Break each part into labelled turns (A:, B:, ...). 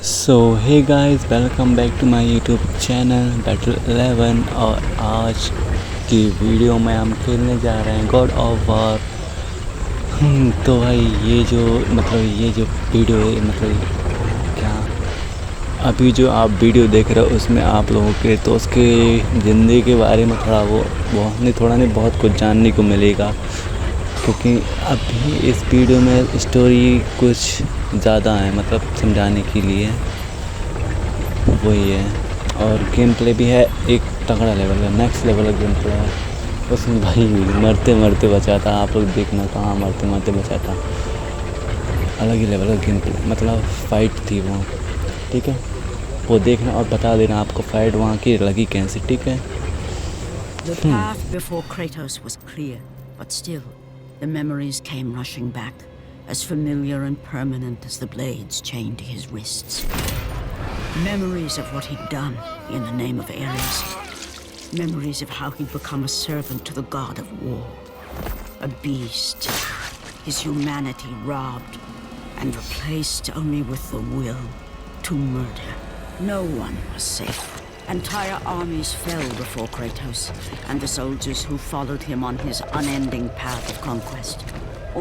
A: So hey guys, welcome back to my YouTube channel battle 11। और आज की video में हम खेलने जा रहे हैं गॉड ऑफ वार। तो भाई ये जो वीडियो है, क्या अभी जो आप वीडियो देख रहे हो उसमें आप लोगों के तो उसके ज़िंदगी के बारे में थोड़ा नहीं बहुत कुछ जानने को मिलेगा। क्योंकि अभी इस वीडियो में स्टोरी कुछ ज़्यादा है, समझाने के लिए वही है। और गेम प्ले भी है, एक तगड़ा लेवल का, नेक्स्ट लेवल का गेम प्ले है। उसमें भाई मरते मरते बचा था, आप लोग देखना कहाँ मरते मरते बचा था। अलग ही लेवल का गेम प्ले, फ़ाइट थी वो, ठीक है। वो देखना और बता देना आपको फ़ाइट वहाँ की लगी कैसे, ठीक है।
B: The path before Kratos was clear, but still, the memories came rushing back, as familiar and permanent as the blades chained to his wrists. Memories of what he'd done in the name of Ares. Memories of how he'd become a servant to the god of war. A beast. His humanity robbed and replaced only with the will to murder. No one was safe. Entire armies fell before Kratos and the soldiers who followed him on his unending path of conquest,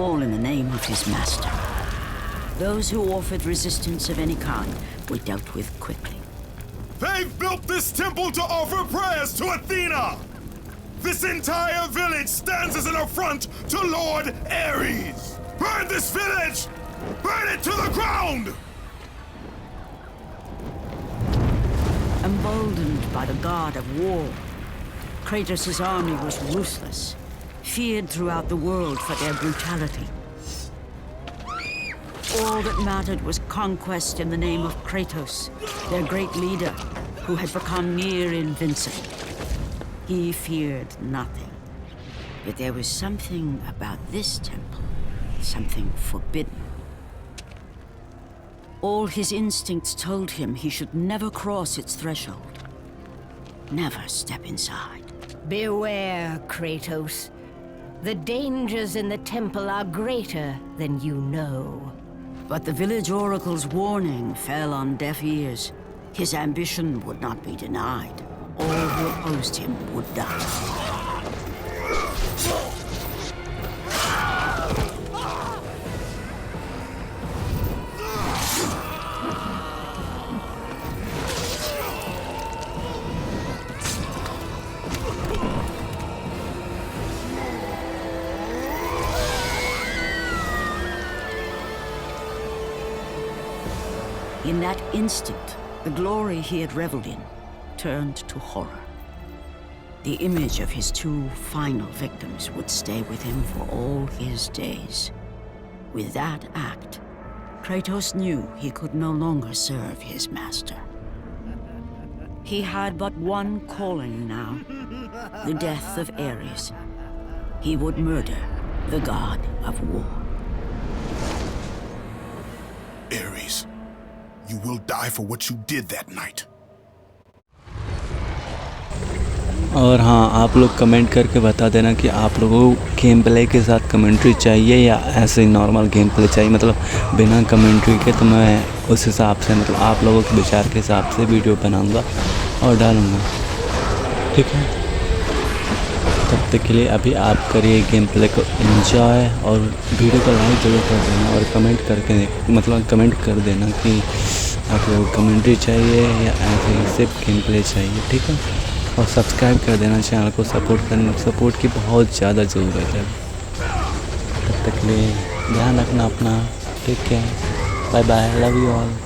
B: all in the name of his master. Those who offered resistance of any kind were dealt with quickly.
C: They've built this temple to offer prayers to Athena! This entire village stands as an affront to Lord Ares! Burn this village! Burn it to the ground!
B: Emboldened by the god of war, Kratos' army was ruthless, feared throughout the world for their brutality. All that mattered was conquest in the name of Kratos, their great leader, who had become near invincible. He feared nothing. But there was something about this temple, something forbidden. All his instincts told him he should never cross its threshold. Never step inside.
D: Beware, Kratos. The dangers in the temple are greater than you know.
B: But the village oracle's warning fell on deaf ears. His ambition would not be denied. All who opposed him would die. In that instant, the glory he had reveled in turned to horror. The image of his two final victims would stay with him for all his days. With that act, Kratos knew he could no longer serve his master. He had but one calling now, the death of Ares. He would murder the god of war.
C: Ares, you will die for what you did that night.
A: और हाँ, आप लोग comment करके बता देना कि आप लोगों को गेम प्ले के साथ कमेंट्री चाहिए या ऐसे ही नॉर्मल गेम प्ले चाहिए, बिना कमेंट्री के। तो मैं उस हिसाब से आप लोगों के विचार के हिसाब से वीडियो बनाऊंगा और डालूंगा, ठीक है। तब तक के लिए अभी आप करिए गेम प्ले को एंजॉय और वीडियो को लाइक जरूर कर देना और कमेंट कर देना कि आप लोगों को कमेंट्री चाहिए या ऐसे ही सिर्फ गेम प्ले चाहिए, ठीक है। और सब्सक्राइब कर देना चैनल को, सपोर्ट की बहुत ज़्यादा ज़रूरत है। तब तक के लिए ध्यान रखना अपना, ठीक है। Bye bye, love you all.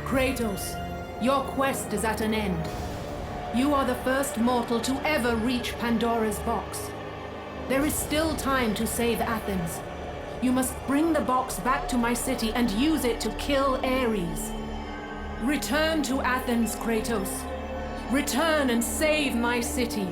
E: Kratos, your quest is at an end. You are the first mortal to ever reach Pandora's box. There is still time to save Athens. You must bring the box back to my city and use it to kill Ares. Return to Athens, Kratos. Return and save my city.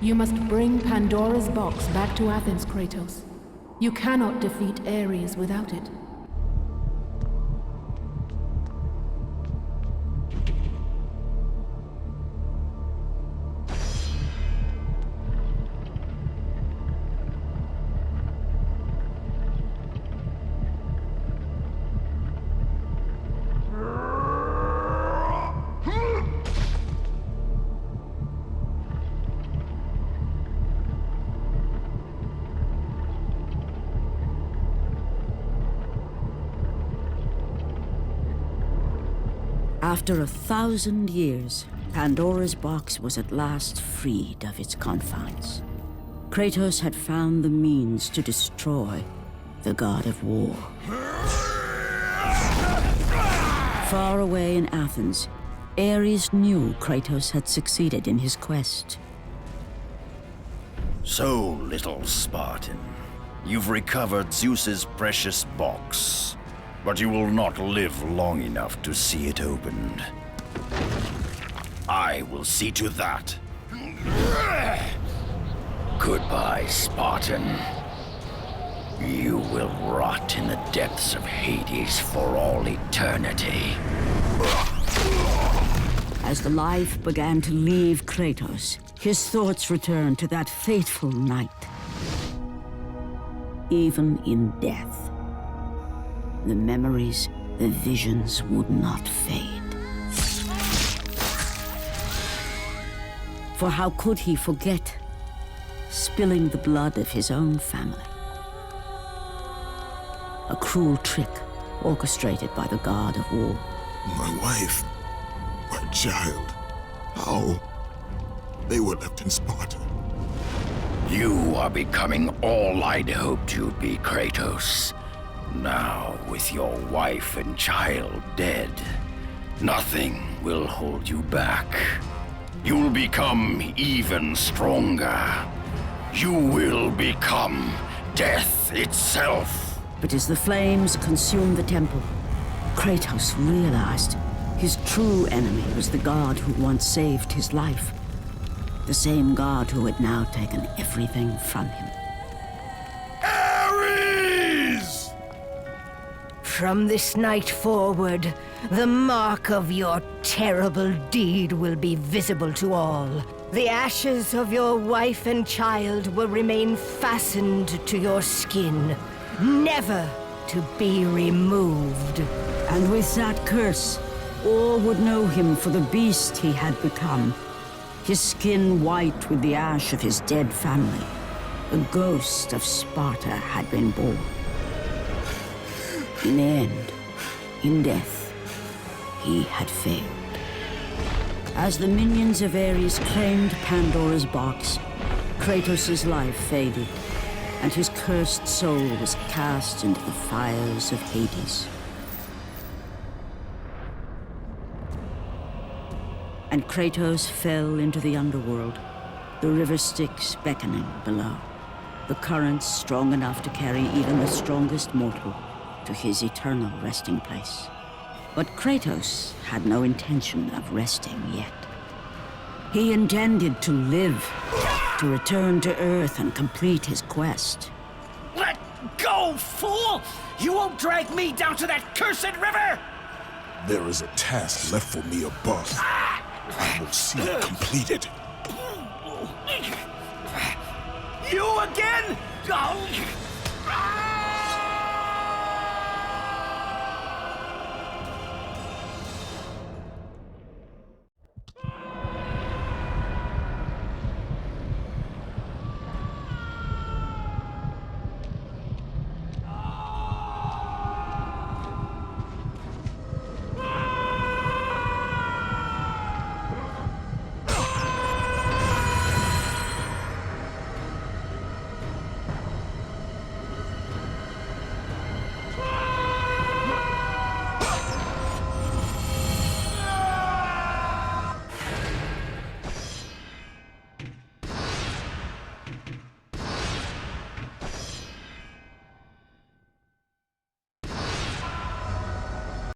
E: You must bring Pandora's box back to Athens, Kratos. You cannot defeat Ares without it.
B: After 1,000 years, Pandora's box was at last freed of its confines. Kratos had found the means to destroy the god of war. Far away in Athens, Ares knew Kratos had succeeded in his quest.
F: So, little Spartan, you've recovered Zeus's precious box. But you will not live long enough to see it opened. I will see to that. Goodbye, Spartan. You will rot in the depths of Hades for all eternity.
B: As the life began to leave Kratos, his thoughts returned to that fateful night. Even in death, the memories, the visions would not fade. For how could he forget spilling the blood of his own family? A cruel trick orchestrated by the god of war.
C: My wife, my child, how? They were left in Sparta.
F: You are becoming all I'd hoped you'd be, Kratos. Now, with your wife and child dead, nothing will hold you back. You'll become even stronger. You will become death itself.
B: But as the flames consumed the temple, Kratos realized his true enemy was the god who once saved his life. The same god who had now taken everything from him.
D: From this night forward, the mark of your terrible deed will be visible to all. The ashes of your wife and child will remain fastened to your skin, never to be removed.
B: And with that curse, all would know him for the beast he had become. His skin white with the ash of his dead family. The ghost of Sparta had been born. In the end, in death, he had failed. As the minions of Ares claimed Pandora's box, Kratos' life faded, and his cursed soul was cast into the fires of Hades. And Kratos fell into the underworld, the river Styx beckoning below, the currents strong enough to carry even the strongest mortal to his eternal resting place. But Kratos had no intention of resting yet. He intended to live, to return to Earth and complete his quest.
G: Let go, fool! You won't drag me down to that cursed river!
C: There is a task left for me above. I will see it completed.
G: You again? Oh.